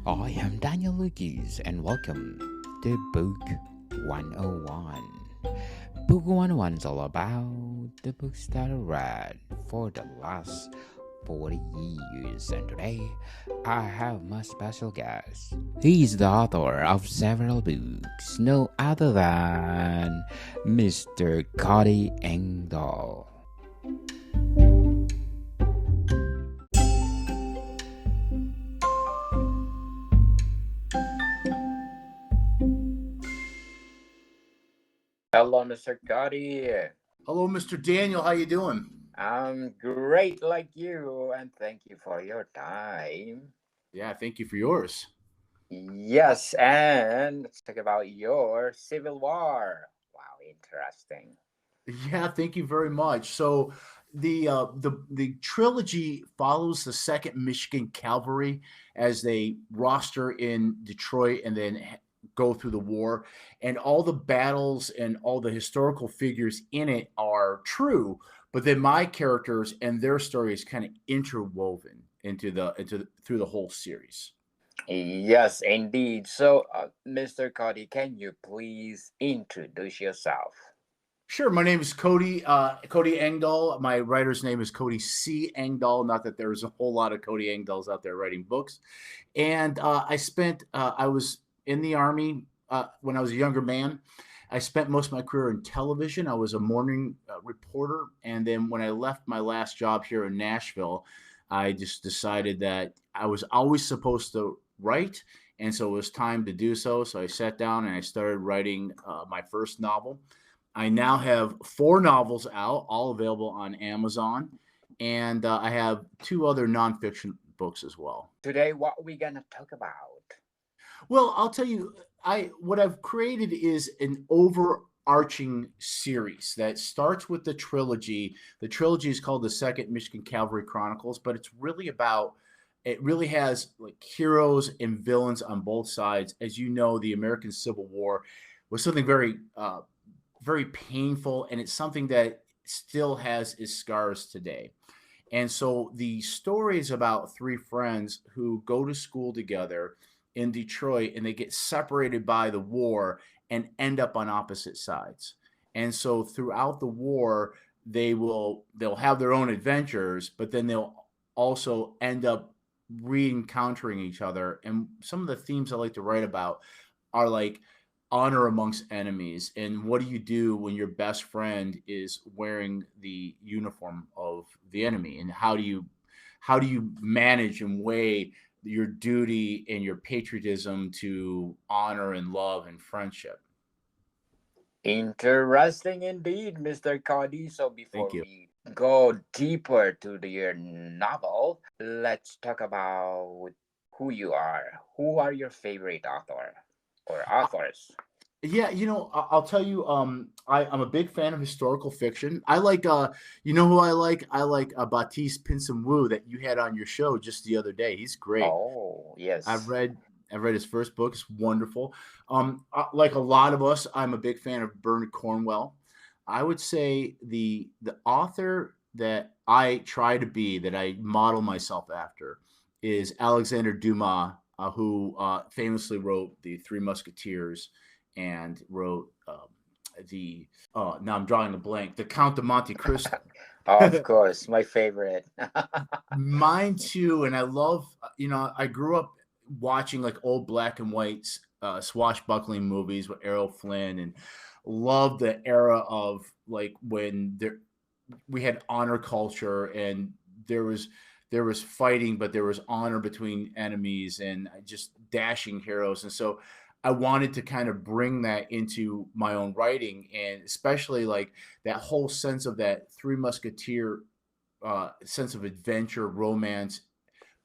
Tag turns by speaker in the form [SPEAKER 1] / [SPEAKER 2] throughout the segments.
[SPEAKER 1] I am Daniel Lucas and welcome to Book 101. Book 101 is all about the books that I read for the last 40 years, and today I have my special guest. He is the author of several books, no other than Mr. Cody Engdahl.
[SPEAKER 2] Hello, Mr. Cody.
[SPEAKER 3] Hello, Mr. Daniel. How you doing?
[SPEAKER 2] I'm great like you, and thank you for your time.
[SPEAKER 3] Yeah, thank you for yours.
[SPEAKER 2] Yes, and let's talk about your Civil War. Wow, interesting.
[SPEAKER 3] Yeah, thank you very much. So, the trilogy follows the Second Michigan Cavalry as they roster in Detroit and then go through the war, and all the battles and all the historical figures in it are true. But then my characters and their story is kind of interwoven through the whole series.
[SPEAKER 2] Yes, indeed. So, Mr. Cody, can you please introduce yourself?
[SPEAKER 3] Sure. My name is Cody. Cody Engdahl. My writer's name is Cody C. Engdahl. Not that there's a whole lot of Cody Engdahls out there writing books. And I was in the Army when I was a younger man. I spent most of my career in television. I was a morning reporter. And then when I left my last job here in Nashville, I just decided that I was always supposed to write. And so it was time to do so. So I sat down and I started writing my first novel. I now have four novels out, all available on Amazon, and I have two other nonfiction books as well.
[SPEAKER 2] Today, what we gonna talk about?
[SPEAKER 3] Well, I'll tell you, I what I've created is an overarching series that starts with the trilogy. The trilogy is called the Second Michigan Cavalry Chronicles, but it's really about it really has like heroes and villains on both sides. As you know, the American Civil War was something very painful, and it's something that still has its scars today. And so the story is about three friends who go to school together in Detroit, and they get separated by the war and end up on opposite sides. And so throughout the war, they'll have their own adventures, but then they'll also end up re-encountering each other. And some of the themes I like to write about are like honor amongst enemies, and what do you do when your best friend is wearing the uniform of the enemy, and how do you manage and weigh your duty and your patriotism to honor and love and friendship.
[SPEAKER 2] Interesting indeed, Mr. Cody. So
[SPEAKER 3] Thank
[SPEAKER 2] before
[SPEAKER 3] you.
[SPEAKER 2] we go deeper to your novel, let's talk about who you are. Who are your favorite author or authors?
[SPEAKER 3] Yeah, I'll tell you. I'm a big fan of historical fiction. I like, you know who I like? I like Baptiste Pinson Wu that you had on your show just the other day. He's great.
[SPEAKER 2] Oh,
[SPEAKER 3] I've
[SPEAKER 2] yes.
[SPEAKER 3] read I've read his first book. It's wonderful. Like a lot of us, I'm a big fan of Bernard Cornwell. I would say the author that I try to be, that I model myself after, is Alexander Dumas, who famously wrote the Three Musketeers and wrote the now I'm drawing a blank, the Count of Monte Cristo.
[SPEAKER 2] Of course, my favorite.
[SPEAKER 3] Mine too, and I love. I grew up watching like old black and white swashbuckling movies with Errol Flynn, and loved the era of like when we had honor culture, and there was there was fighting, but there was honor between enemies, and just dashing heroes. And so I wanted to kind of bring that into my own writing, and especially like that whole sense of that Three Musketeer sense of adventure, romance,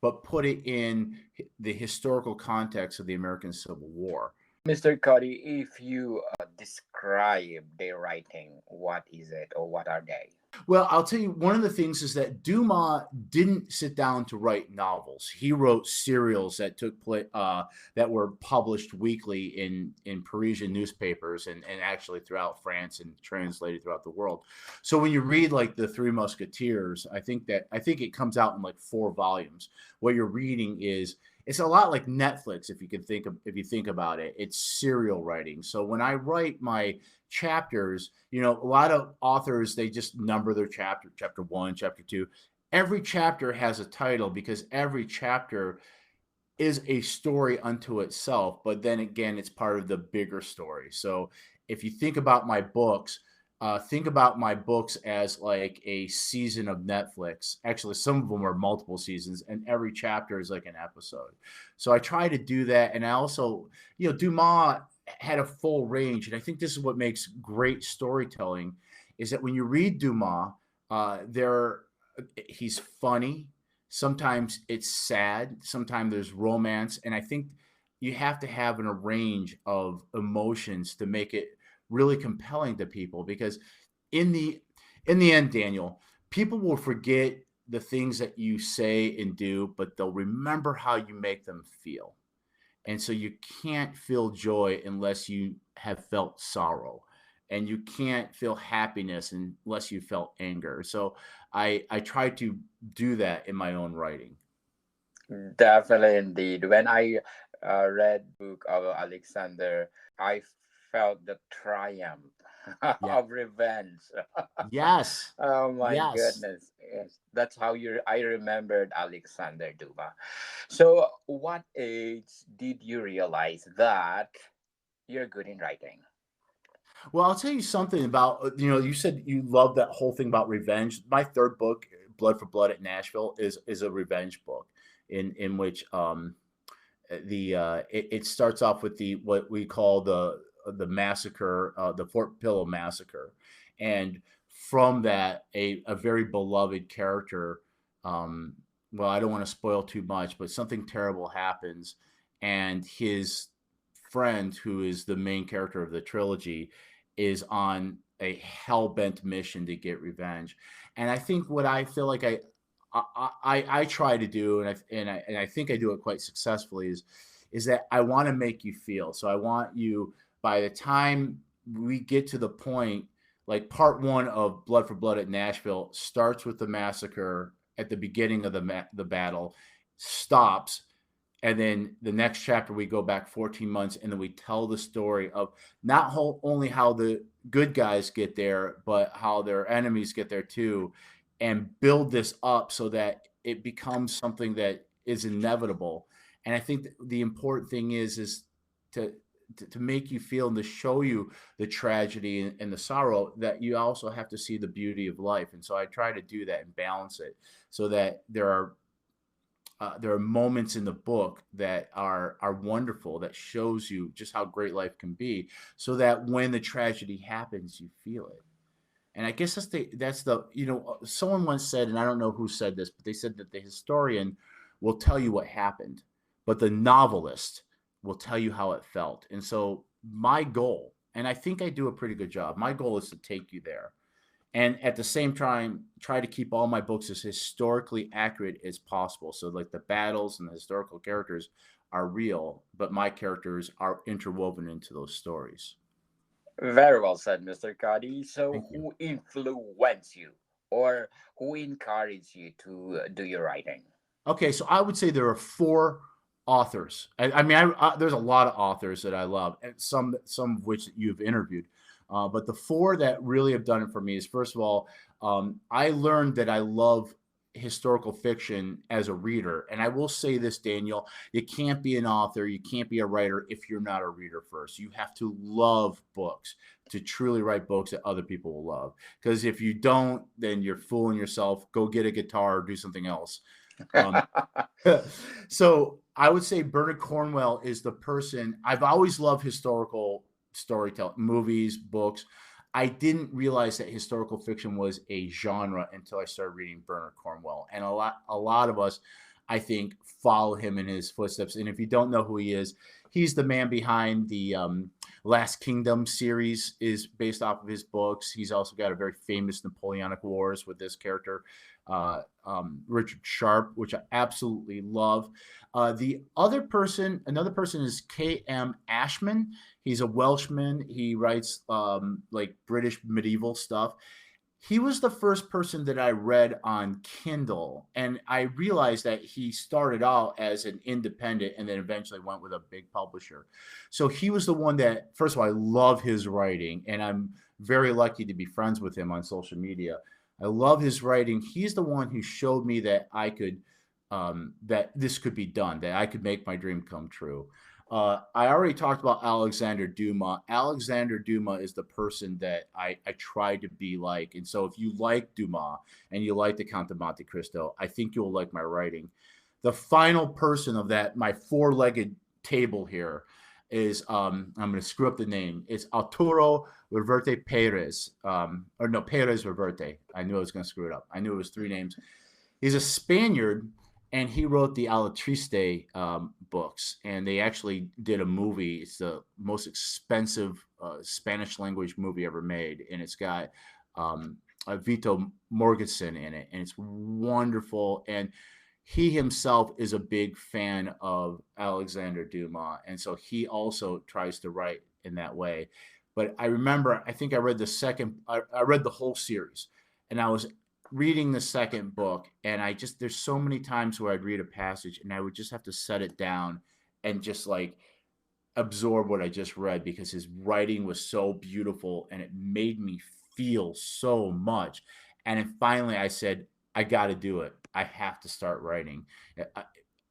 [SPEAKER 3] but put it in the historical context of the American Civil War.
[SPEAKER 2] Mr. Cody, if you describe their writing, what is it or what are they?
[SPEAKER 3] Well, I'll tell you, one of the things is that Dumas didn't sit down to write novels. He wrote serials that took place that were published weekly in Parisian newspapers, and actually throughout France and translated throughout the world. So when you read like the Three Musketeers, I think it comes out in like four volumes. What you're reading is it's a lot like Netflix if you think about it. It's serial writing. So when I write my chapters, a lot of authors, they just number their chapter 1, chapter 2. Every chapter has a title because every chapter is a story unto itself, but then again, it's part of the bigger story. So if you think about my books as like a season of Netflix. Actually, some of them are multiple seasons, and every chapter is like an episode. So I try to do that, and I also, Dumas had a full range, and I think this is what makes great storytelling, is that when you read Dumas, there he's funny. Sometimes it's sad. Sometimes there's romance, and I think you have to have a range of emotions to make it really compelling to people. Because in the end, Daniel, people will forget the things that you say and do, but they'll remember how you make them feel. And so you can't feel joy unless you have felt sorrow, and you can't feel happiness unless you felt anger. So I try to do that in my own writing.
[SPEAKER 2] Definitely, indeed. When I read book of Alexander, I felt the triumph
[SPEAKER 3] Yeah.
[SPEAKER 2] of revenge.
[SPEAKER 3] Yes.
[SPEAKER 2] Oh my
[SPEAKER 3] Yes.
[SPEAKER 2] goodness! Yes, that's how you. I remembered Alexander Dumas. So, what age did you realize that you're good in writing?
[SPEAKER 3] Well, I'll tell you something about, you said you love that whole thing about revenge. My third book, Blood for Blood at Nashville, is a revenge book in which it starts off with the what we call the massacre, the Fort Pillow massacre, and from that a very beloved character. Um, well, I don't want to spoil too much, but something terrible happens, and his friend, who is the main character of the trilogy, is on a hell bent mission to get revenge. And I think what I feel like I try to do, and I think I do it quite successfully, is that I want to make you feel. So I want you, by the time we get to the point, like part one of Blood for Blood at Nashville starts with the massacre at the beginning of the battle, stops, and then the next chapter we go back 14 months, and then we tell the story of not only how the good guys get there, but how their enemies get there too, and build this up so that it becomes something that is inevitable. And I think the important thing is to to make you feel and to show you the tragedy and the sorrow, that you also have to see the beauty of life. And so I try to do that and balance it so that there are moments in the book that are wonderful, that shows you just how great life can be, so that when the tragedy happens, you feel it. And I guess that's the someone once said, and I don't know who said this, but they said that the historian will tell you what happened, but the novelist will tell you how it felt. And so my goal, and I think I do a pretty good job, my goal is to take you there, and at the same time try to keep all my books as historically accurate as possible. So like the battles and the historical characters are real, but my characters are interwoven into those stories.
[SPEAKER 2] Very well said, Mr. Cody. So,
[SPEAKER 3] Thank you.
[SPEAKER 2] who influenced you, or who encouraged you to do your writing?
[SPEAKER 3] Okay, so I would say there are four authors. I mean, there's a lot of authors that I love, and some of which you've interviewed. But the four that really have done it for me is, first of all, I learned that I love historical fiction as a reader. And I will say this, Daniel, you can't be an author, you can't be a writer if you're not a reader first. You have to love books to truly write books that other people will love. Because if you don't, then you're fooling yourself. Go get a guitar or do something else. Um, so I would say Bernard Cornwell is the person. I've always loved historical storytelling, movies, books. I didn't realize that historical fiction was a genre until I started reading Bernard Cornwell, and a lot of us, I think, follow him in his footsteps. And if you don't know who he is, he's the man behind the Last Kingdom series, is based off of his books. He's also got a very famous Napoleonic Wars with this character, Richard Sharp, which I absolutely love. Another person is K.M. Ashman. He's a Welshman. He writes like British medieval stuff. he was the first person that I read on Kindle, and I realized that he started out as an independent and then eventually went with a big publisher. So he was the one that, first of all, I love his writing, and I'm very lucky to be friends with him on social media. I love his writing. He's the one who showed me that I could, that this could be done, that I could make my dream come true. I already talked about Alexander Dumas. Alexander Dumas is the person that I try to be like. And so if you like Dumas and you like the Count of Monte Cristo, I think you'll like my writing. The final person of that, my four-legged table here, is I'm going to screw up the name. It's Arturo Reverte Perez. Or no, Perez Reverte. I knew I was going to screw it up. I knew it was three names. He's a Spaniard, and he wrote the Alatriste books, and they actually did a movie. It's the most expensive Spanish language movie ever made, and it's got Vito Morgensen in it, and it's wonderful. And he himself is a big fan of Alexander Dumas, and so he also tries to write in that way. But I remember, I think I read the second, I read the whole series, and I was reading the second book, and I just, there's so many times where I'd read a passage and I would just have to set it down and just like absorb what I just read, because his writing was so beautiful and it made me feel so much. And then finally I said, I got to do it. I have to start writing.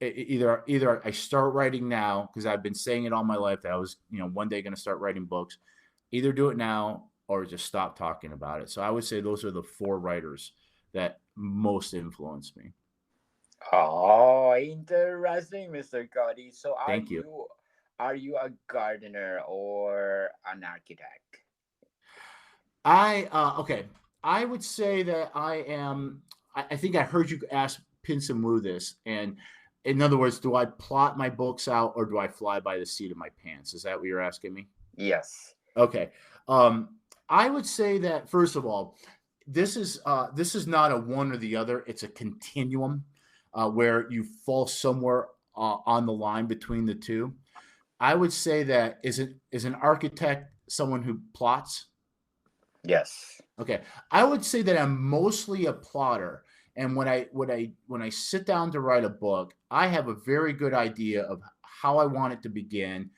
[SPEAKER 3] Either I start writing now, because I've been saying it all my life that I was, one day going to start writing books. Either do it now or just stop talking about it. So I would say those are the four writers that most influenced me.
[SPEAKER 2] Oh, interesting, Mr. Cody. So
[SPEAKER 3] Thank you.
[SPEAKER 2] are you a gardener or an architect?
[SPEAKER 3] Okay. I would say that I am. I think I heard you ask Pinson Wu this, and in other words, do I plot my books out or do I fly by the seat of my pants? Is that what you're asking me?
[SPEAKER 2] Yes.
[SPEAKER 3] Okay. I would say that first of all, this is not a one or the other. It's a continuum where you fall somewhere on the line between the two. I would say that is an architect someone who plots.
[SPEAKER 2] Yes.
[SPEAKER 3] Okay, I would say that I'm mostly a plotter, and when I sit down to write a book, I have a very good idea of how I want it to begin,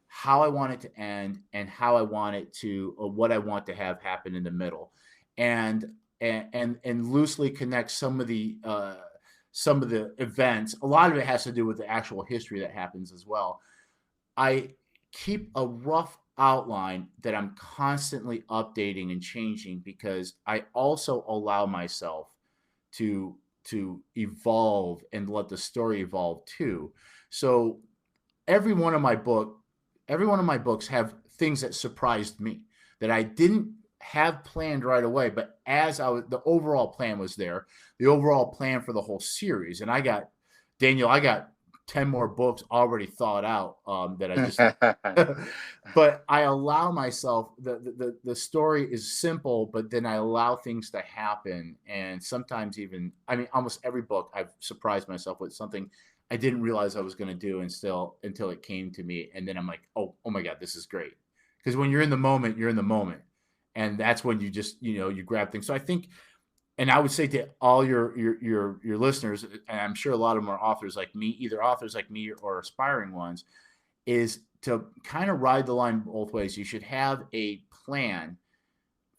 [SPEAKER 3] how I want it to end, and how I want it to, or what I want to have happen in the middle, and and loosely connect some of the events. A lot of it has to do with the actual history that happens as well. I keep a rough outline that I'm constantly updating and changing, because I also allow myself to evolve and let the story evolve too. So every one of my book every one of my books have things that surprised me that I didn't have planned right away, but as I was, the overall plan was there, the overall plan for the whole series. And I got 10 more books already thought out that I just but I allow myself, the story is simple, but then I allow things to happen. And sometimes even, I mean, almost every book I've surprised myself with something I didn't realize I was going to do, and still until it came to me. And then I'm like, oh my God, this is great. Because when you're in the moment, you're in the moment. And that's when you just, you grab things. So I think, and I would say to all your listeners, and I'm sure a lot of them are authors like me, either authors like me or aspiring ones, is to kind of ride the line both ways. You should have a plan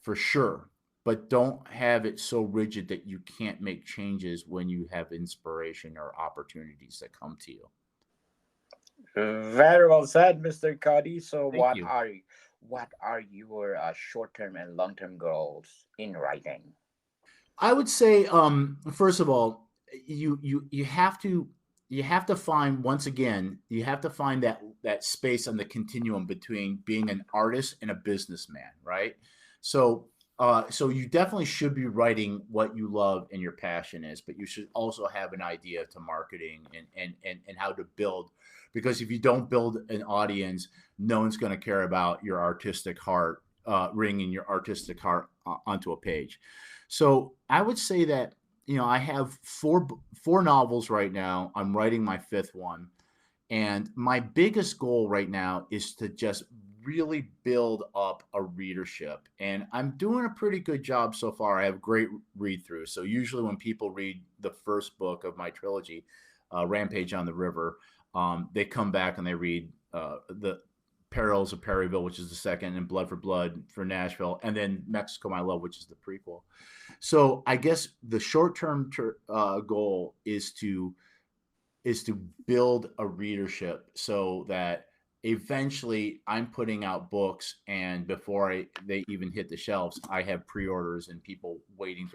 [SPEAKER 3] for sure, but don't have it so rigid that you can't make changes when you have inspiration or opportunities that come to you.
[SPEAKER 2] Very well said, Mr. Cody. So
[SPEAKER 3] Thank you.
[SPEAKER 2] what are your short-term and long-term goals in writing?
[SPEAKER 3] I would say, first of all, you have to find, once again, you have to find that space on the continuum between being an artist and a businessman, right? So so you definitely should be writing what you love and your passion is, but you should also have an idea to marketing and how to build, because if you don't build an audience, no one's going to care about your artistic heart, ringing your artistic heart onto a page. So I would say that, I have four novels right now. I'm writing my fifth one, and my biggest goal right now is to just really build up a readership. And I'm doing a pretty good job so far. I have great read through. So usually when people read the first book of my trilogy, Rampage on the River, they come back and they read the Perils of Perryville, which is the second, and Blood for Blood for Nashville, and then Mexico My Love, which is the prequel. So I guess the short term goal is to build a readership so that eventually I'm putting out books, and before they even hit the shelves, I have pre-orders and people waiting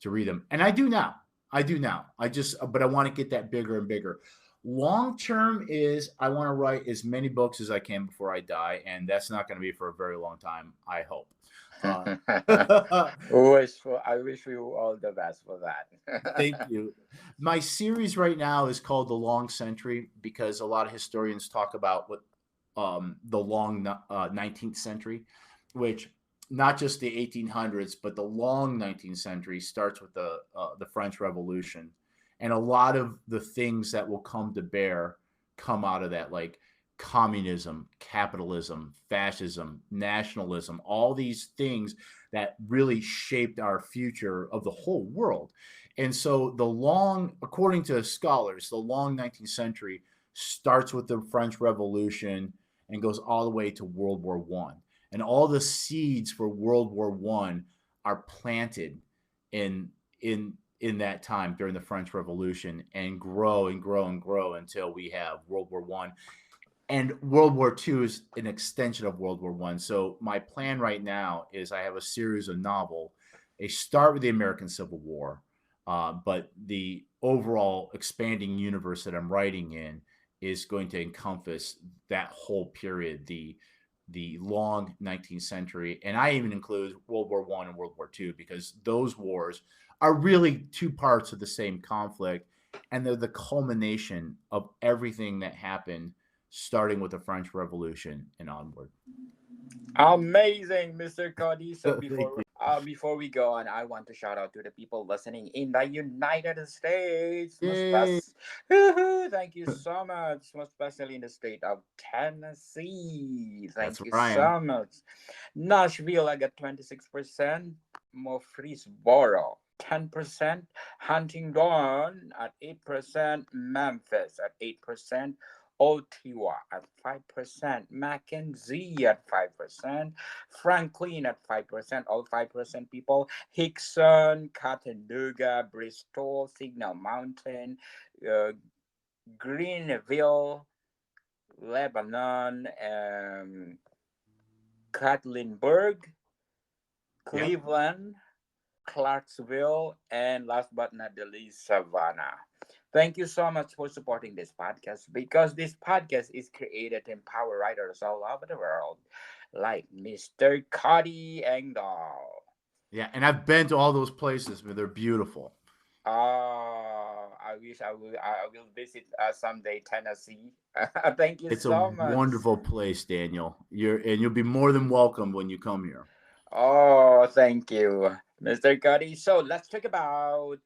[SPEAKER 3] to read them. And I do now. But I want to get that bigger and bigger. Long term is I want to write as many books as I can before I die, and that's not going to be for a very long time, I hope.
[SPEAKER 2] I wish you all the best for
[SPEAKER 3] Thank
[SPEAKER 2] that.
[SPEAKER 3] you. My series right now is called The Long Century because a lot of historians talk about what the long 19th century, which not just the 1800s, but the long 19th century starts with the French Revolution, and a lot of the things that will come to bear come out of that, like communism, capitalism, fascism, nationalism, all these things that really shaped our future of the whole world. And so according to scholars, the long 19th century starts with the French Revolution and goes all the way to World War One. And all the seeds for World War One are planted in in that time during the French Revolution and grow and grow and grow until we have World War One. And World War II is an extension of World War One. So my plan right now is I have a series of novel. They start with the American Civil War, but the overall expanding universe that I'm writing in is going to encompass that whole period, the long 19th century, and I even include World War One and World War II because those wars are really two parts of the same conflict, and they're the culmination of everything that happened starting with the French Revolution and onward.
[SPEAKER 2] Amazing, Mr. Cody. So
[SPEAKER 3] Thank you.
[SPEAKER 2] before we go on, I want to shout out to the people listening in the United States.
[SPEAKER 3] Yay!
[SPEAKER 2] Thank you so much, most especially in the state of Tennessee.
[SPEAKER 3] That's
[SPEAKER 2] Thank you
[SPEAKER 3] where I am.
[SPEAKER 2] so much. Nashville, I got 26%. Murfreesboro, 10%. Huntingdon at 8%. Memphis at 8%. Ottawa at 5%, Mackenzie at 5%, Franklin at 5%, all 5% people, Hickson, Chattanooga, Bristol, Signal Mountain, uh, Greenville, Lebanon, Katlinburg,
[SPEAKER 3] Yep.
[SPEAKER 2] Cleveland, Clarksville, and last but not the least, Savannah. Thank you so much for supporting this podcast because this podcast is created to empower writers all over the world, like Mr. Cody Engdahl.
[SPEAKER 3] Yeah, and I've been to all those places, but they're beautiful.
[SPEAKER 2] Oh, I wish I will visit someday Tennessee. Thank you
[SPEAKER 3] It's a
[SPEAKER 2] so much.
[SPEAKER 3] wonderful place, Daniel. You'll be more than welcome when you come here.
[SPEAKER 2] Oh, thank you, Mr. Cody. So let's talk about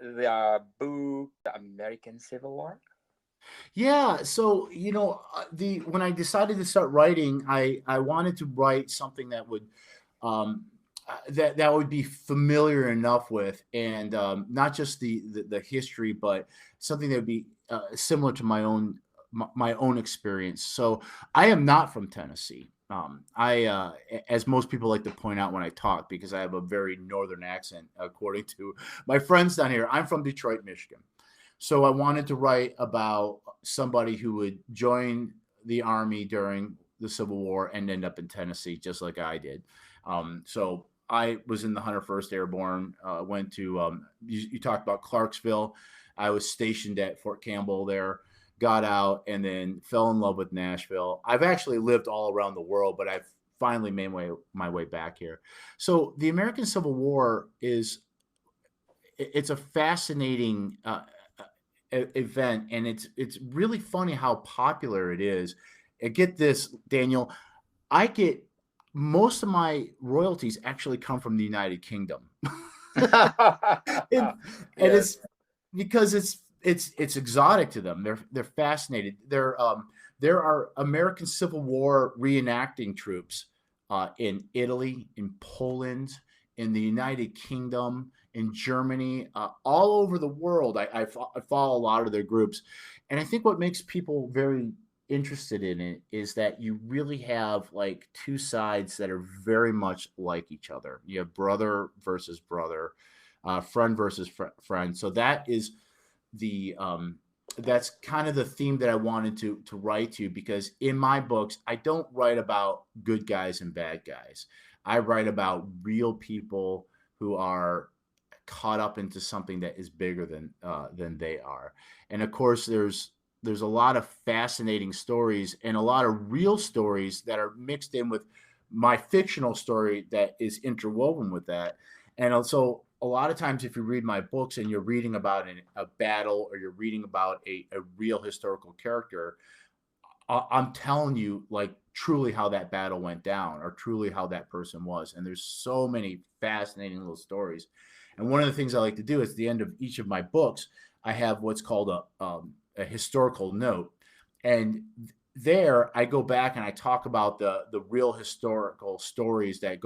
[SPEAKER 2] the book, The American Civil War.
[SPEAKER 3] Yeah, so the when I decided to start writing, I wanted to write something that would um, that would be familiar enough with, and not just the history, but something that would be similar to my own experience. So I am not from Tennessee. As most people like to point out when I talk, because I have a very northern accent, according to my friends down here. I'm from Detroit, Michigan. So I wanted to write about somebody who would join the army during the Civil War and end up in Tennessee, just like I did. So I was in the 101st Airborne. Went to you talked about Clarksville. I was stationed at Fort Campbell there. Got out and then fell in love with Nashville. I've actually lived all around the world, but I've finally made my way back here. So the American Civil War it's a fascinating event, and it's really funny how popular it is. And get this, Daniel, I get most of my royalties actually come from the United Kingdom, and, and
[SPEAKER 2] Yes.
[SPEAKER 3] it's because it's exotic to them. They're fascinated. there are American Civil War reenacting troops in Italy, in Poland, in the United Kingdom, in Germany, all over the world. I follow a lot of their groups. And I think what makes people very interested in it is that you really have like two sides that are very much like each other. You have brother versus brother, friend versus friend. So the that's kind of the theme that I wanted to write to, because in my books I don't write about good guys and bad guys. I write about real people who are caught up into something that is bigger than they are. And of course, there's a lot of fascinating stories and a lot of real stories that are mixed in with my fictional story that is interwoven with that. And also, a lot of times, if you read my books and you're reading about a battle or you're reading about a real historical character, I'm telling you, like, truly how that battle went down or truly how that person was. And there's so many fascinating little stories. And one of the things I like to do is at the end of each of my books, I have what's called a historical note. And there I go back and I talk about the real historical stories that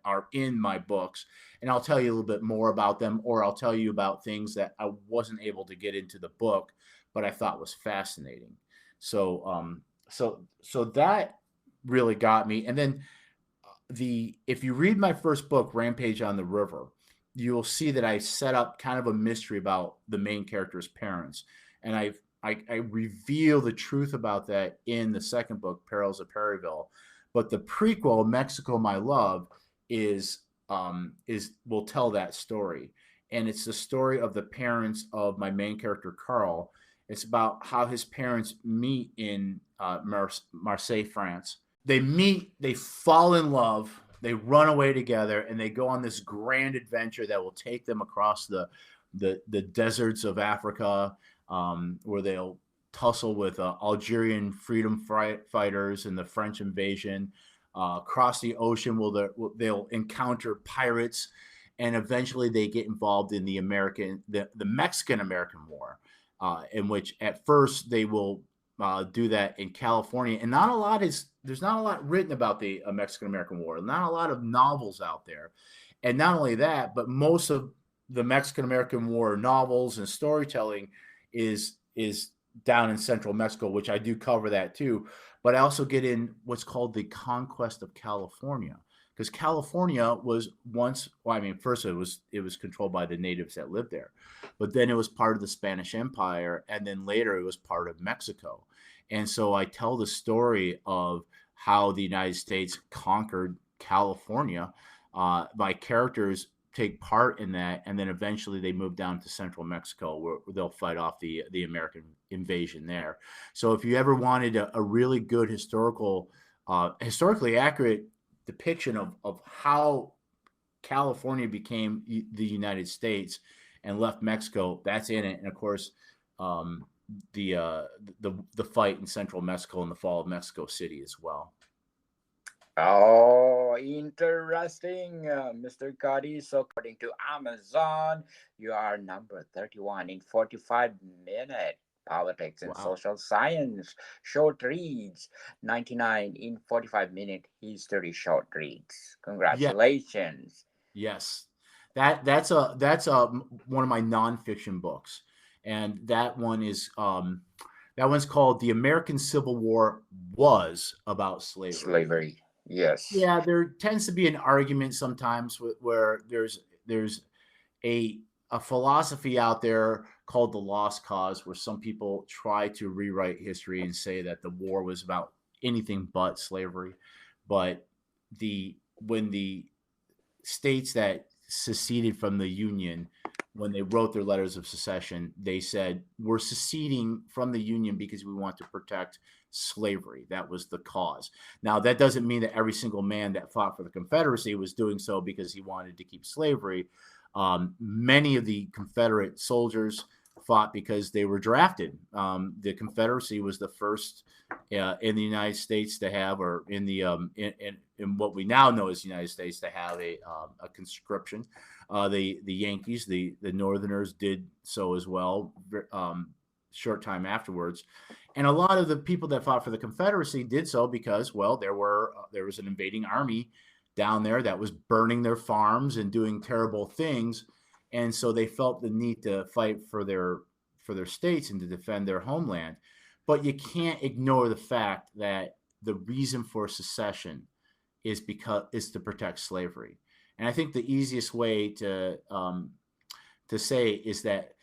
[SPEAKER 3] are in my books, and I'll tell you a little bit more about them, or I'll tell you about things that I wasn't able to get into the book but I thought was fascinating. So that really got me. And then the if you read my first book, Rampage on the River, you'll see that I set up kind of a mystery about the main character's parents, and I reveal the truth about that in the second book, Perils of Perryville. But the prequel, Mexico, My Love, is will tell that story, and it's the story of the parents of my main character, Carl. It's about how his parents meet in Marseille, France. They meet, they fall in love, they run away together, and they go on this grand adventure that will take them across the deserts of Africa, where they'll tussle with Algerian freedom fighters and the French invasion. Across the ocean, they'll encounter pirates, and eventually they get involved in the Mexican American War, in which at first they will do that in California, and there's not a lot written about the Mexican American War. Not a lot of novels out there, and not only that, but most of the Mexican American War novels and storytelling is down in central Mexico, which I do cover that too. But I also get in what's called the conquest of California, because California was once, well, I mean, first it was controlled by the natives that lived there, but then it was part of the Spanish Empire, and then later it was part of Mexico. And so I tell the story of how the United States conquered California. My characters take part in that, and then eventually they move down to central Mexico, where they'll fight off the American invasion there. So if you ever wanted a really good historically accurate depiction of how California became the United States and left Mexico, that's in it. And of course, the fight in central Mexico and the fall of Mexico City as well.
[SPEAKER 2] Oh, interesting, Mr. Cody. So, according to Amazon, you are number 31 in 45 minute politics and
[SPEAKER 3] Wow.
[SPEAKER 2] social science short reads, 99 in 45-minute history short reads.
[SPEAKER 3] Yeah.
[SPEAKER 2] Congratulations.
[SPEAKER 3] Yes. That's one of my nonfiction books, and that one's called "The American Civil War Was About Slavery."
[SPEAKER 2] Slavery. Yes.
[SPEAKER 3] Yeah, there tends to be an argument sometimes where there's a a philosophy out there called the lost cause, where some people try to rewrite history and say that the war was about anything but slavery. But when the states that seceded from the Union, when they wrote their letters of secession, they said, we're seceding from the Union because we want to protect slavery. That was the cause. Now, that doesn't mean that every single man that fought for the Confederacy was doing so because he wanted to keep slavery. Many of the Confederate soldiers fought because they were drafted. The Confederacy was the first in the United States to have, or in the in what we now know as the United States, to have a conscription. The Yankees, the Northerners did so as well. short time afterwards. And a lot of the people that fought for the Confederacy did so because, well, there was an invading army down there that was burning their farms and doing terrible things, and so they felt the need to fight for their states and to defend their homeland. But you can't ignore the fact that the reason for secession is to protect slavery. And I think the easiest way to say is that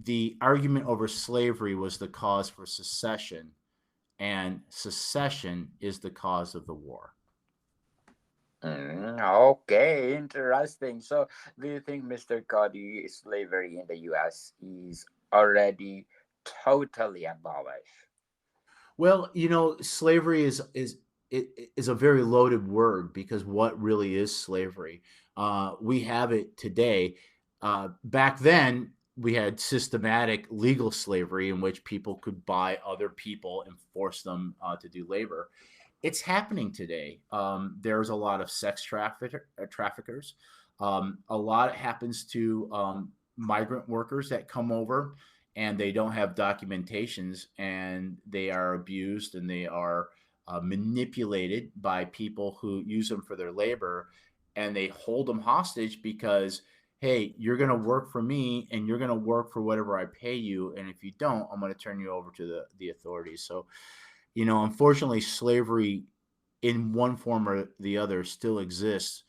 [SPEAKER 3] the argument over slavery was the cause for secession, and secession is the cause of the war.
[SPEAKER 2] Okay, interesting. So, do you think, Mr. Cody, slavery in the U.S. is already totally abolished?
[SPEAKER 3] Well, slavery is a very loaded word because what really is slavery? We have it today. Back then, we had systematic legal slavery in which people could buy other people and force them to do labor. It's happening today. There's a lot of traffickers. A lot happens to migrant workers that come over and they don't have documentations and they are abused and they are manipulated by people who use them for their labor, and they hold them hostage because, hey, you're going to work for me and you're going to work for whatever I pay you, and if you don't, I'm going to turn you over to the authorities. So, unfortunately, slavery in one form or the other still exists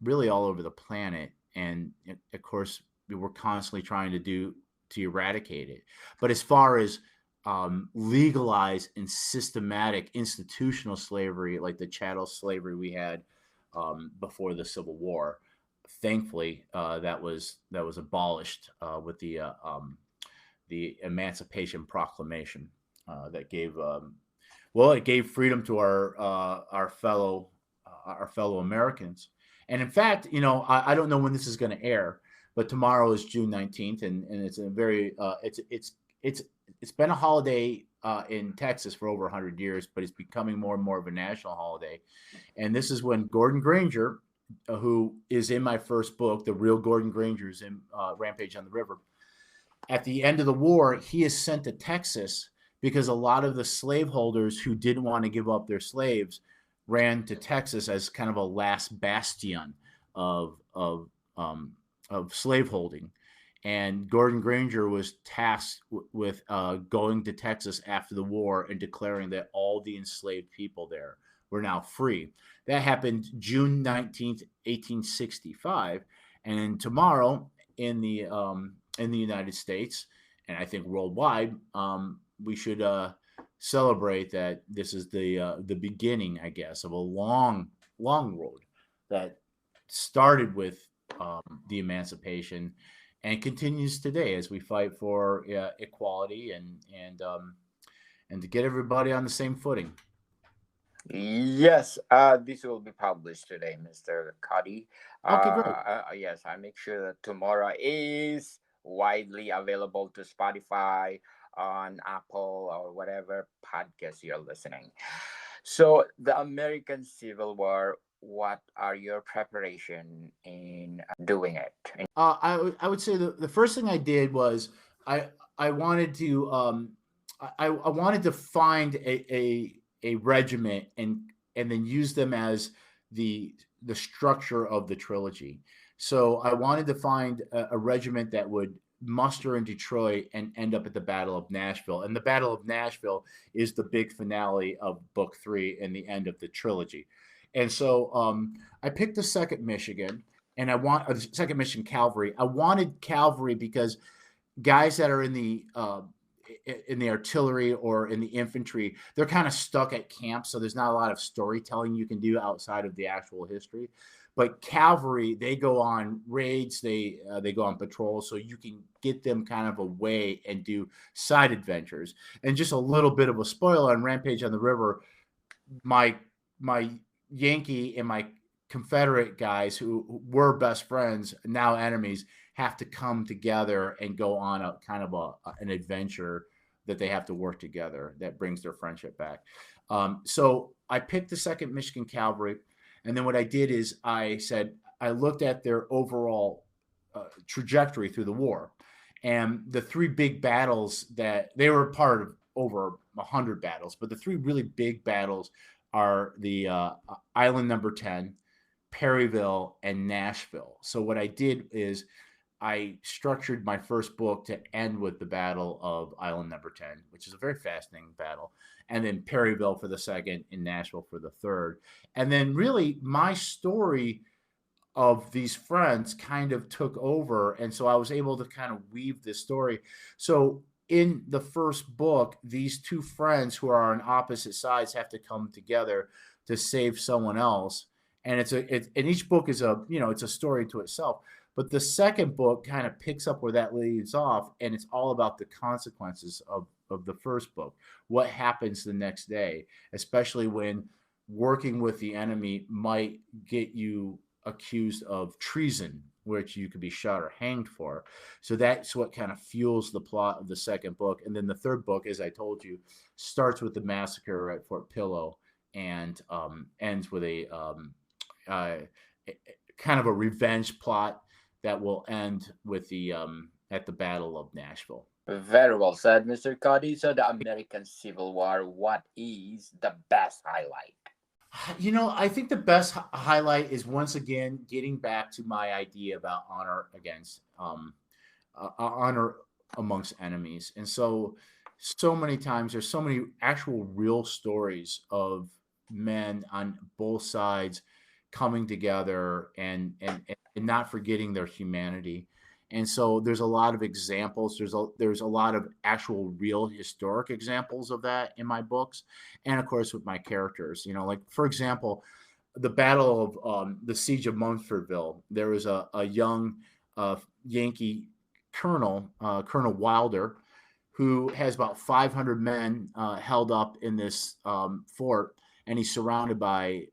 [SPEAKER 3] really all over the planet. And of course, we're constantly trying to eradicate it. But as far as legalized and systematic institutional slavery, like the chattel slavery we had before the Civil War, thankfully that was abolished with the Emancipation Proclamation that gave it gave freedom to our fellow Americans. And in fact, I don't know when this is going to air, but tomorrow is June 19th, and it's a very it's been a holiday in Texas for over 100 years, but it's becoming more and more of a national holiday. And this is when Gordon Granger, who is in my first book, The Real Gordon Granger, is in Rampage on the River. At the end of the war, he is sent to Texas because a lot of the slaveholders who didn't want to give up their slaves ran to Texas as kind of a last bastion of slaveholding. And Gordon Granger was tasked with going to Texas after the war and declaring that all the enslaved people there were now free. That happened June 19th, 1865. And tomorrow in the United States, and I think worldwide, we should celebrate that this is the beginning, I guess, of a long, long road that started with the emancipation and continues today as we fight for equality and to get everybody on the same footing.
[SPEAKER 2] Yes, this will be published today, Mr. Cody.
[SPEAKER 3] Okay, great.
[SPEAKER 2] Yes, I make sure that tomorrow is widely available to Spotify, on Apple, or whatever podcast you're listening. So, the American Civil War, what are your preparation in doing it?
[SPEAKER 3] I would say the first thing I did was I wanted to I wanted to find a regiment and then use them as the structure of the trilogy. So I wanted to find a regiment that would muster in Detroit and end up at the Battle of Nashville. And the Battle of Nashville is the big finale of Book 3 and the end of the trilogy. And so I picked the Second Michigan, and I want Second Michigan Cavalry. I wanted cavalry because guys that are in the artillery or in the infantry, they're kind of stuck at camp, so there's not a lot of storytelling you can do outside of the actual history. But cavalry, they go on raids, they go on patrols, so you can get them kind of away and do side adventures. And just a little bit of a spoiler on Rampage on the River, my Yankee and my Confederate guys who were best friends, now enemies, have to come together and go on a kind of an adventure that they have to work together that brings their friendship back. So I picked the Second Michigan Cavalry. And then what I did is I looked at their overall trajectory through the war. And the three big battles that they were part of over 100 battles, but the three really big battles are the Island Number 10, Perryville, and Nashville. So what I did is I structured my first book to end with the Battle of Island Number 10, which is a very fascinating battle, and then Perryville for the second, and Nashville for the third. And then really my story of these friends kind of took over. And so I was able to kind of weave this story. So in the first book, these two friends who are on opposite sides have to come together to save someone else. And and each book is it's a story to itself. But the second book kind of picks up where that leaves off, and it's all about the consequences of the first book. What happens the next day, especially when working with the enemy might get you accused of treason, which you could be shot or hanged for. So that's what kind of fuels the plot of the second book. And then the third book, as I told you, starts with the massacre at Fort Pillow and ends with uh, kind of a revenge plot that will end with the at the Battle of Nashville.
[SPEAKER 2] Very well said, Mr. Cody. So the American Civil War, what is the best highlight?
[SPEAKER 3] I think the best highlight is once again getting back to my idea about honor amongst enemies. And so many times there's so many actual real stories of men on both sides coming together and not forgetting their humanity. And so there's a lot of examples. There's a lot of actual real historic examples of that in my books, and of course with my characters. Like for example, the Battle of the Siege of Munfordville. There was a young Yankee colonel, Colonel Wilder, who has about 500 men held up in this fort, and he's surrounded by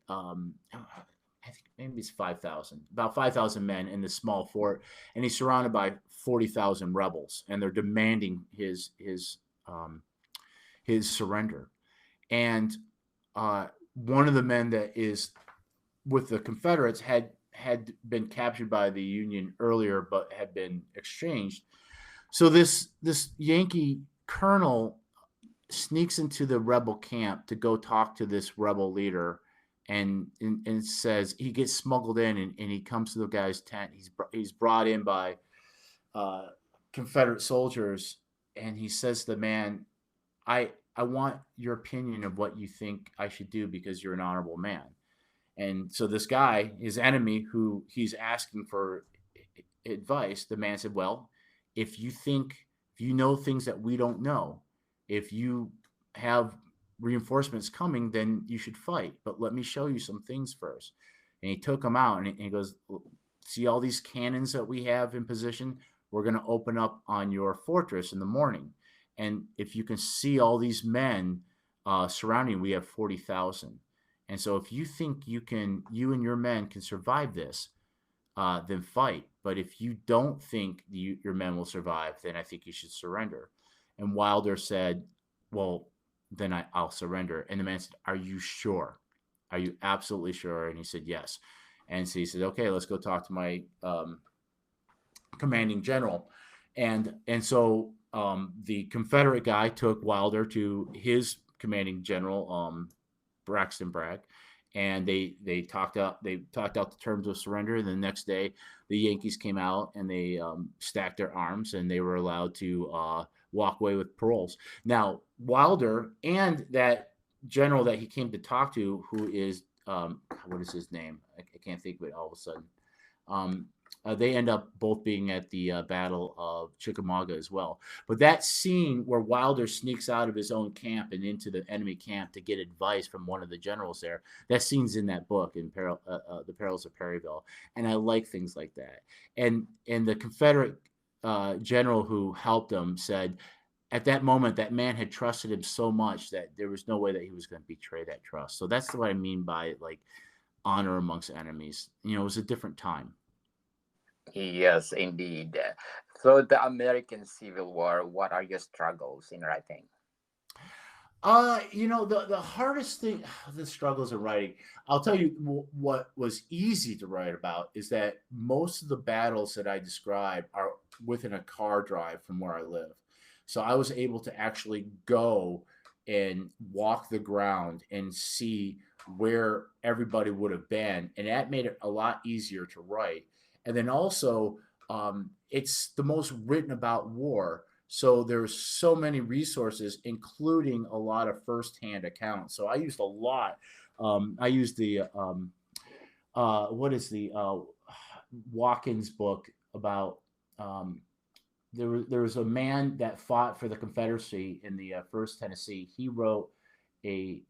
[SPEAKER 3] I think maybe it's 5,000, about 5,000 men in this small fort, and he's surrounded by 40,000 rebels, and they're demanding his surrender. And one of the men that is with the Confederates had been captured by the Union earlier, but had been exchanged. So this Yankee colonel sneaks into the rebel camp to go talk to this rebel leader, and says he gets smuggled in, and he comes to the guy's tent. He's brought in by Confederate soldiers, and he says to the man, I want your opinion of what you think I should do because you're an honorable man. And so this guy, his enemy, who he's asking for advice, the man said, well, if you know things that we don't know, if you have reinforcements coming, then you should fight. But let me show you some things first. And he took them out, and he goes, see all these cannons that we have in position? We're going to open up on your fortress in the morning. And if you can see all these men surrounding, we have 40,000. And so if you think you and your men can survive this, then fight. But if you don't think your men will survive, then I think you should surrender. And Wilder said, well, then I'll surrender. And the man said, are you sure? Are you absolutely sure? And he said, yes. And so he said, okay, let's go talk to my commanding general. And so the Confederate guy took Wilder to his commanding general, Braxton Bragg, and they talked out the terms of surrender. And the next day, the Yankees came out and they stacked their arms, and they were allowed to walk away with paroles. Now, Wilder and that general that he came to talk to, who is what is his name? I can't think of it all of a sudden. They end up both being at the Battle of Chickamauga as well. But that scene where Wilder sneaks out of his own camp and into the enemy camp to get advice from one of the generals there, that scene's in that book, in The Perils of Perryville. And I like things like that. And the Confederate general who helped him said, at that moment, that man had trusted him so much that there was no way that he was going to betray that trust. So that's what I mean by like honor amongst enemies. It was a different time.
[SPEAKER 2] Yes, indeed. So the American Civil War, what are your struggles in writing?
[SPEAKER 3] The hardest thing, the struggles of writing. I'll tell you what was easy to write about is that most of the battles that I describe are within a car drive from where I live. So I was able to actually go and walk the ground and see where everybody would have been. And that made it a lot easier to write. And then also, it's the most written about war. So there's so many resources, including a lot of firsthand accounts. So I used a lot. I used the what is the Watkins book about um, there was a man that fought for the Confederacy in the First Tennessee. He wrote a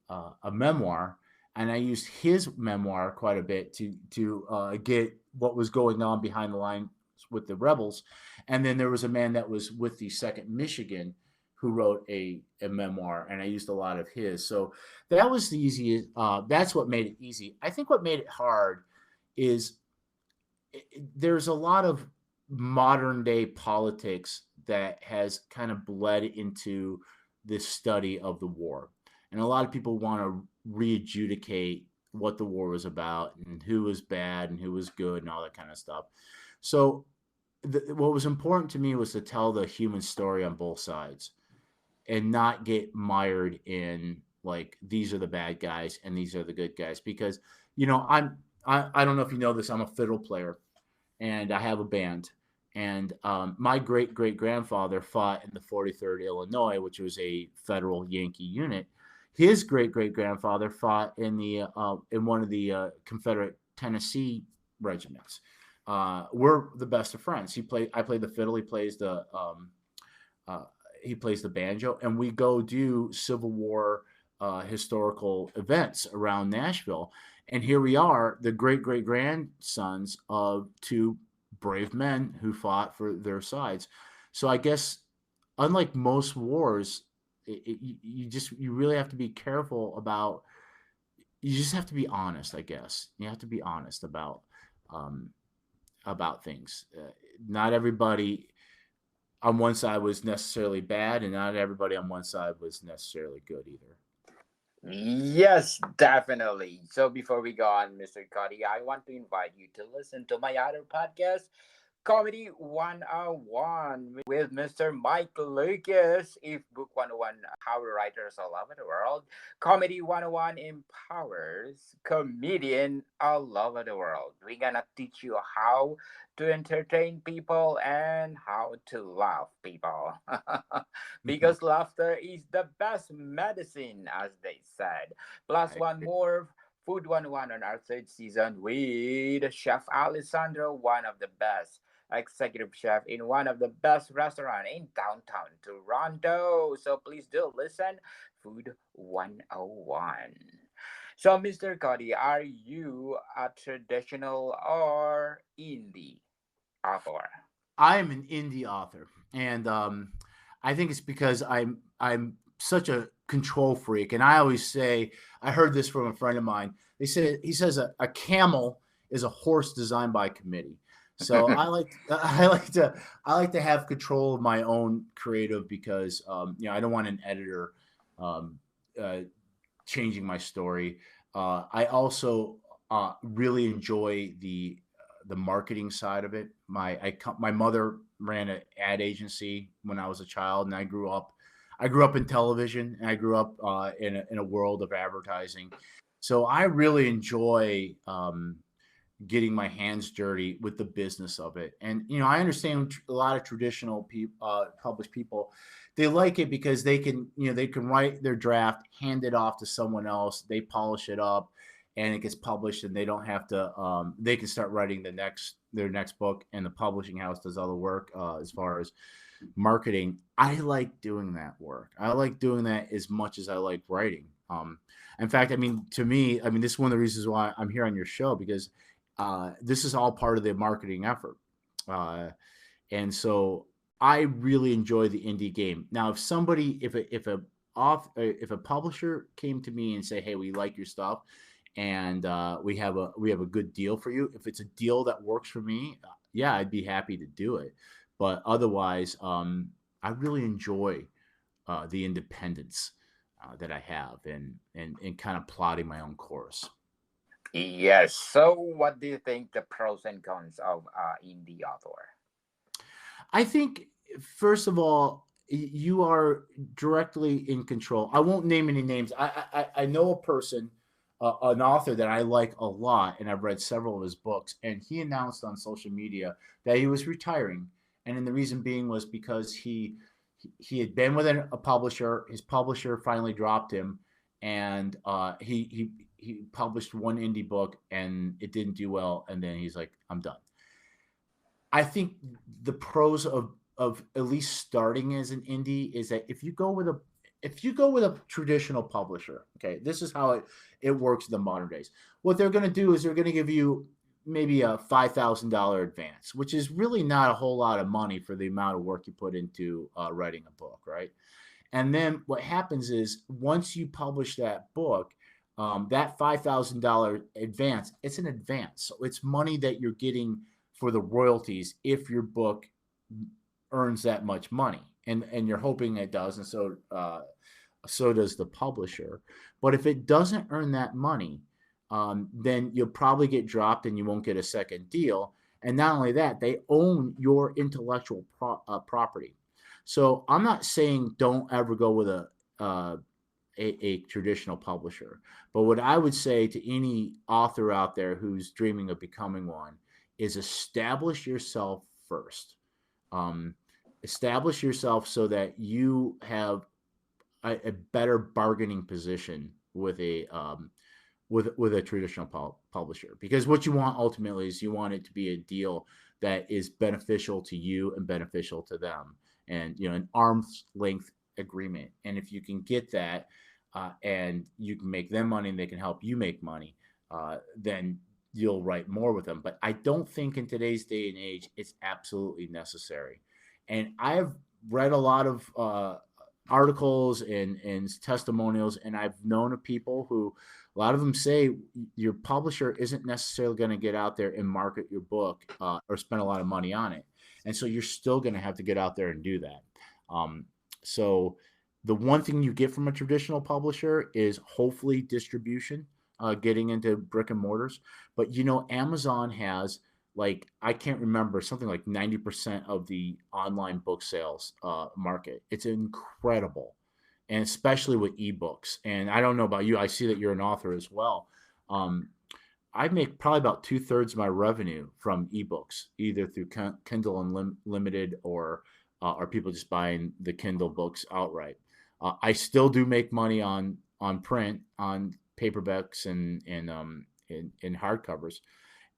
[SPEAKER 3] memoir, and I used his memoir quite a bit to get what was going on behind the lines with the rebels. And then there was a man that was with the Second Michigan who wrote a memoir, and I used a lot of his. So that was the easiest. That's what made it easy. I think what made it hard is there's a lot of modern day politics that has kind of bled into this study of the war. And a lot of people want to re-adjudicate what the war was about and who was bad and who was good and all that kind of stuff. So what was important to me was to tell the human story on both sides and not get mired in like these are the bad guys and these are the good guys, because I don't know if you know this, I'm a fiddle player and I have a band. And my great great grandfather fought in the 43rd Illinois, which was a federal Yankee unit. His great great grandfather fought in one of the Confederate Tennessee regiments. We're the best of friends. I play the fiddle. Uh, he plays the banjo, and we go do Civil War historical events around Nashville. And here we are, the great great grandsons of two brave men who fought for their sides. So I guess, unlike most wars, you really have to be careful about. You just have to be honest. I guess you have to be honest um, about things. Not everybody on one side was necessarily bad, and not everybody on one side was necessarily good either.
[SPEAKER 2] Yes, definitely. So before we go on, Mr. Cody, I want to invite you to listen to my other podcast, Comedy 101 with Mr. Mike Lucas. If Book 101 Power Writers all over the world, Comedy 101 empowers comedian all over the world. We're gonna teach you how to entertain people and how to laugh people. Because laughter is the best medicine, as they said. Plus,
[SPEAKER 3] I
[SPEAKER 2] one
[SPEAKER 3] agree.
[SPEAKER 2] more Food 101 on our third season with Chef Alessandro, one of the best executive chef in one of the best restaurant in downtown Toronto. So please do listen, Food 101. So, Mr. Cody, are you a traditional or indie author?
[SPEAKER 3] I am an indie author, and I think it's because I'm such a control freak. And I always say, I heard this from a friend of mine. He says a camel is a horse designed by committee. So I like to have control of my own creative, because I don't want an editor um, uh, changing my story. I also really enjoy the marketing side of it. My mother ran an ad agency when I was a child, and I grew up in television, and I grew up in a world of advertising. So I really enjoy getting my hands dirty with the business of it. And I understand a lot of traditional published people, they like it because they can write their draft, hand it off to someone else, they polish it up, and it gets published, and they don't have to. They can start writing their next book, and the publishing house does all the work as far as marketing. I like doing that work. I like doing that as much as I like writing. In fact, I mean, to me, I mean, this is one of the reasons why I'm here on your show, because this is all part of the marketing effort. Uh, and so I really enjoy the indie game. Now, if a publisher came to me and say, "Hey, we like your stuff, and we have a good deal for you," if it's a deal that works for me, yeah, I'd be happy to do it. But otherwise, I really enjoy the independence that I have, and kind of plotting my own course.
[SPEAKER 2] Yes. So, what do you think the pros and cons of indie author?
[SPEAKER 3] I think first of all, you are directly in control. I won't name any names. I know a person, an author that I like a lot, and I've read several of his books. And he announced on social media that he was retiring, and then the reason being was because he had been with a publisher. His publisher finally dropped him, and he published one indie book, and it didn't do well. And then he's like, "I'm done." I think the pros of at least starting as an indie is that if you go with a traditional publisher, okay, this is how it works in the modern days. What they're going to do is they're going to give you maybe a $5,000 advance, which is really not a whole lot of money for the amount of work you put into writing a book, right? And then what happens is once you publish that book, that $5,000 advance, it's an advance. So it's money that you're getting for the royalties if your book earns that much money. And you're hoping it does, and so does the publisher. But if it doesn't earn that money, then you'll probably get dropped and you won't get a second deal. And not only that, they own your intellectual property. So I'm not saying don't ever go with a traditional publisher. But what I would say to any author out there who's dreaming of becoming one is establish yourself first. Um, Establish yourself so that you have a better bargaining position with a traditional publisher, because what you want ultimately is you want it to be a deal that is beneficial to you and beneficial to them, and an arm's length agreement. And if you can get that, and you can make them money and they can help you make money, then you'll write more with them. But I don't think in today's day and age it's absolutely necessary. And I've read a lot of articles and testimonials, and I've known of people who, a lot of them say your publisher isn't necessarily going to get out there and market your book or spend a lot of money on it, and so you're still going to have to get out there and do that. So the one thing you get from a traditional publisher is hopefully distribution, getting into brick and mortars. But Amazon has, like, I can't remember, something like 90% of the online book sales market. It's incredible, and especially with ebooks. And I don't know about you. I see that you're an author as well. Um, I make probably about 2/3 of my revenue from ebooks, either through Kindle Unlimited or people just buying the Kindle books outright. I still do make money on print, on paperbacks and hardcovers.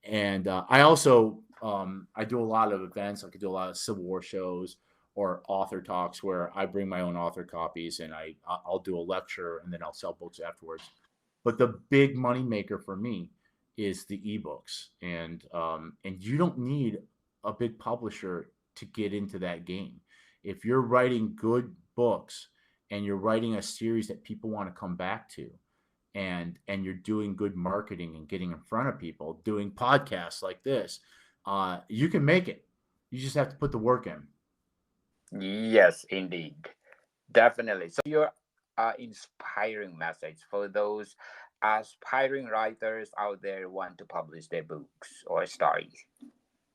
[SPEAKER 3] And I also I do a lot of events. I could do a lot of Civil War shows or author talks where I bring my own author copies, and I'll do a lecture and then I'll sell books afterwards. But the big money maker for me is the ebooks, and you don't need a big publisher to get into that game. If you're writing good books and you're writing a series that people want to come back to, and you're doing good marketing and getting in front of people, doing podcasts like this, you can make it. You just have to put the work in.
[SPEAKER 2] Yes, indeed. Definitely. So your inspiring message for those aspiring writers out there who want to publish their books or stories.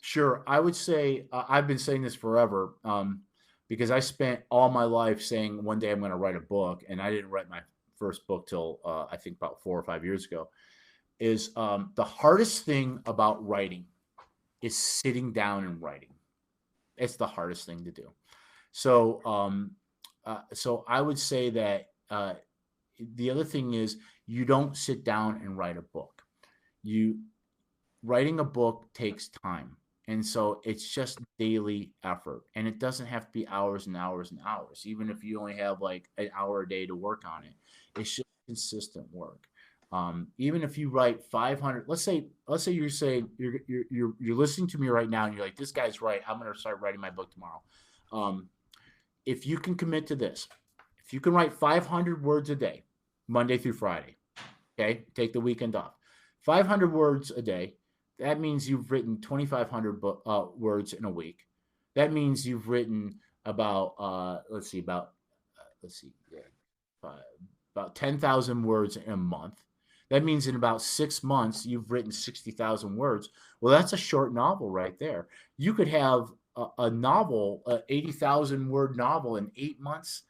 [SPEAKER 3] Sure, I would say I've been saying this forever, because I spent all my life saying one day I'm going to write a book, and I didn't write my first book till I think about 4 or 5 years ago. Is the hardest thing about writing is sitting down and writing. It's the hardest thing to do. So I would say that the other thing is you don't sit down and write a book. You Writing a book takes time. And so it's just daily effort. And it doesn't have to be hours and hours and hours. Even if you only have like an hour a day to work on it, it's just consistent work. Even if you write 500, let's say you're saying you're listening to me right now and you're like, this guy's right. I'm going to start writing my book tomorrow. Um, if you can commit to this, if you can write 500 words a day, Monday through Friday, okay, take the weekend off, 500 words a day. That means you've written 2,500 words in a week. That means you've written about uh, about 10,000 words in a month. That means in about 6 months you've written 60,000 words. Well, that's a short novel right there. You could have a novel, a 80,000 word novel in 8 months.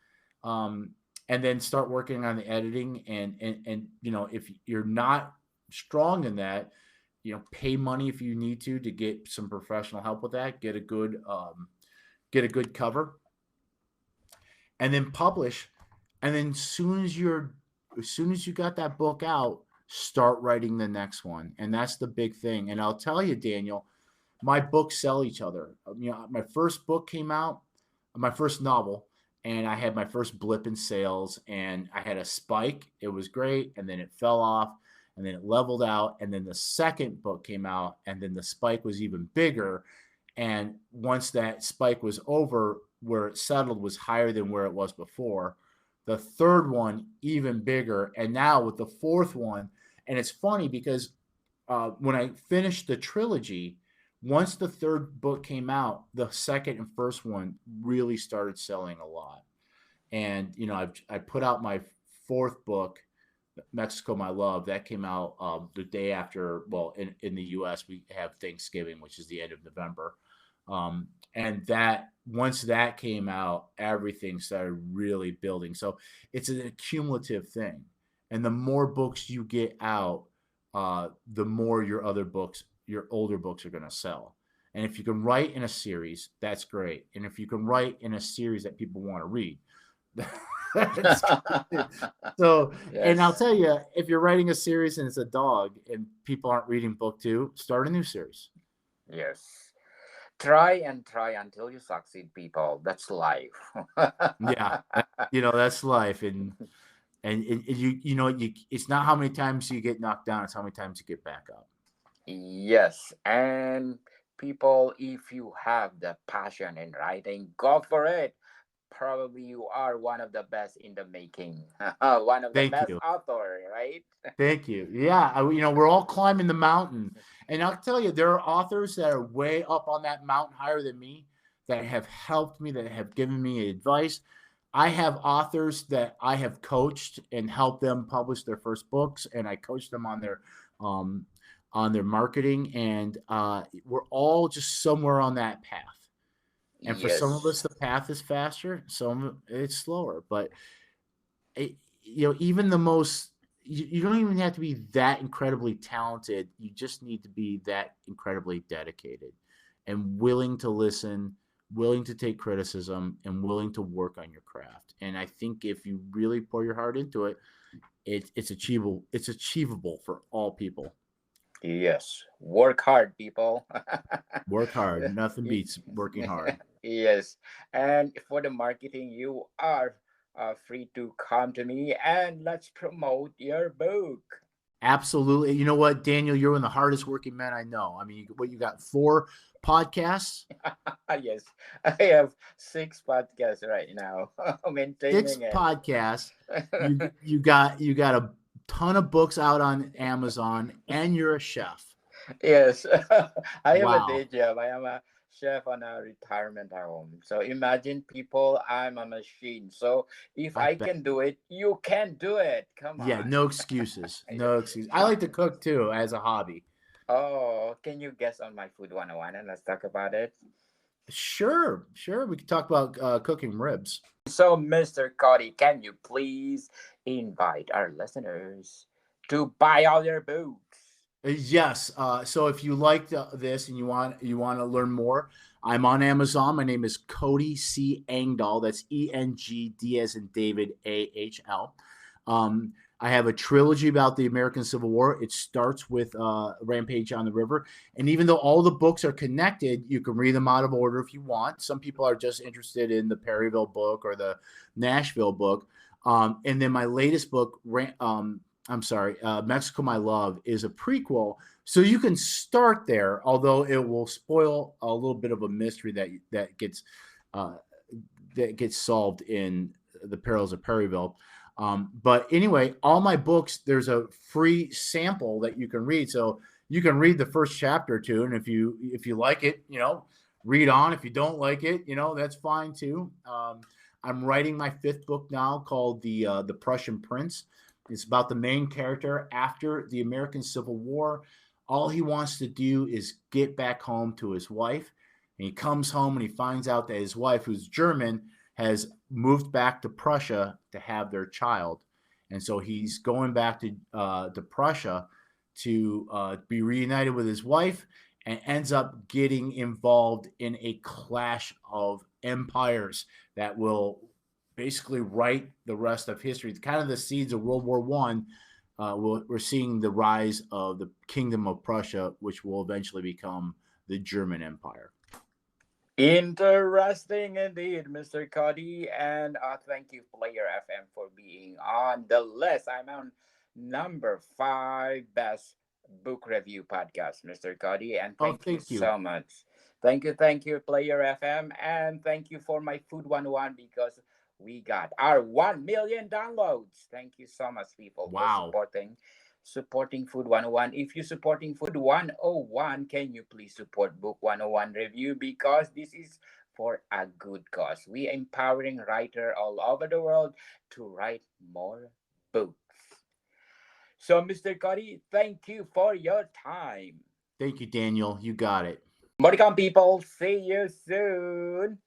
[SPEAKER 3] Um, and then start working on the editing and if you're not strong in that, pay money if you need to get some professional help with that, get a good cover, and then publish. And then as soon as you got that book out, start writing the next one. And that's the big thing. And I'll tell you, Daniel, my books sell each other. My first book came out, my first novel, and I had my first blip in sales, and I had a spike. It was great, and then it fell off, and then it leveled out, and then the second book came out, and then the spike was even bigger. And once that spike was over, where it settled was higher than where it was before. The third one even bigger, and now with the fourth one, and it's funny because when I finished the trilogy, once the third book came out, the second and first one really started selling a lot. And I put out my fourth book, Mexico My Love. That came out the day after. Well, in the U.S. we have Thanksgiving, which is the end of November. And that once that came out, everything started really building. So it's an accumulative thing, and the more books you get out, the more your older books are going to sell. And if you can write in a series, that's great. And if you can write in a series that people want to read, that's great. So, and I'll
[SPEAKER 2] Yes.
[SPEAKER 3] tell you, if you're writing a series and it's a dog and people aren't reading book two, start a new series.
[SPEAKER 2] Yes. Try and try until you succeed, people. That's life.
[SPEAKER 3] Yeah, that's life. And it's not how many times you get knocked down; it's how many times you get back up.
[SPEAKER 2] Yes. And people, if you have the passion in writing, go for it. Probably you are one of the best in the making. One of the
[SPEAKER 3] Thank
[SPEAKER 2] best
[SPEAKER 3] you.
[SPEAKER 2] author, right?
[SPEAKER 3] Thank you. Yeah, we're all climbing the mountain, and I'll tell you, there are authors that are way up on that mountain, higher than me, that have helped me, that have given me advice. I have authors that I have coached and helped them publish their first books, and I coach them um, on their marketing, and we're all just somewhere on that path. And for some of us,
[SPEAKER 2] Yes.
[SPEAKER 3] the path is faster, some it's slower, but even the most you don't even have to be that incredibly talented. You just need to be that incredibly dedicated and willing to listen, willing to take criticism, and willing to work on your craft. And I think if you really pour your heart into it, it's achievable. It's achievable for all people.
[SPEAKER 2] Yes. Work hard, people.
[SPEAKER 3] Work hard. Nothing beats working hard.
[SPEAKER 2] Yes. And for the marketing, you are free to come to me and let's promote your book.
[SPEAKER 3] Absolutely. You know what, Daniel, you're one of the hardest working men I know. I mean, you got 4 podcasts,
[SPEAKER 2] Yes. I have 6 podcasts right now,
[SPEAKER 3] six
[SPEAKER 2] maintaining it.
[SPEAKER 3] podcasts. You got a ton of books out on Amazon, and you're a chef.
[SPEAKER 2] Yes. I have a day
[SPEAKER 3] Wow.
[SPEAKER 2] job. I am a chef on a retirement home. So imagine, people, I'm a machine. So if
[SPEAKER 3] I
[SPEAKER 2] I
[SPEAKER 3] bet.
[SPEAKER 2] can do it, you can do it. Come
[SPEAKER 3] Yeah,
[SPEAKER 2] on.
[SPEAKER 3] no excuses. No excuses. I like to cook too as a hobby.
[SPEAKER 2] Oh, can you guess on my food 101 and let's talk about it?
[SPEAKER 3] Sure, sure. We could talk about cooking ribs.
[SPEAKER 2] So, Mr. Cody, can you please invite our listeners to buy all your books?
[SPEAKER 3] Yes. So if you liked this and you want to learn more, I'm on Amazon. My name is Cody C. Engdahl. That's Engd as in David AHL. I have a trilogy about the American Civil War. It starts with Rampage on the River, and even though all the books are connected, you can read them out of order if you want. Some people are just interested in the Perryville book or the Nashville book. And then my latest book, I'm sorry, Mexico My Love is a prequel. So you can start there, although it will spoil a little bit of a mystery uh, that gets solved in the Perils of Perryville. But anyway, all my books, there's a free sample that you can read. So you can read the first chapter or two, and if you like it, read on. If you don't like it, that's fine too. I'm writing my fifth book now called the Prussian Prince. It's about the main character after the American Civil War. All he wants to do is get back home to his wife. And he comes home and he finds out that his wife, who's German, has moved back to Prussia to have their child. And so he's going back to Prussia to be reunited with his wife, and ends up getting involved in a clash of empires that will basically write the rest of history. It's kind of the seeds of World War One. We're seeing the rise of the Kingdom of Prussia, which will eventually become the German Empire.
[SPEAKER 2] Interesting indeed, Mr. Cody. And thank you, Player FM, for being on the list. I'm on number 5 best book review podcast, Mr. Cody. And
[SPEAKER 3] Oh,
[SPEAKER 2] thank you
[SPEAKER 3] thank you.
[SPEAKER 2] so much. Thank you, Player FM. And thank you for my Food 101 because we got our 1 million downloads. Thank you so much, people, for
[SPEAKER 3] Wow.
[SPEAKER 2] supporting Food 101. If you're supporting Food 101, can you please support Book 101 review because this is for a good cause. We empowering writer all over the world to write more books. So, Mr. Cody, thank you for your time.
[SPEAKER 3] Thank you, Daniel. You got it.
[SPEAKER 2] More to come, people. See you soon.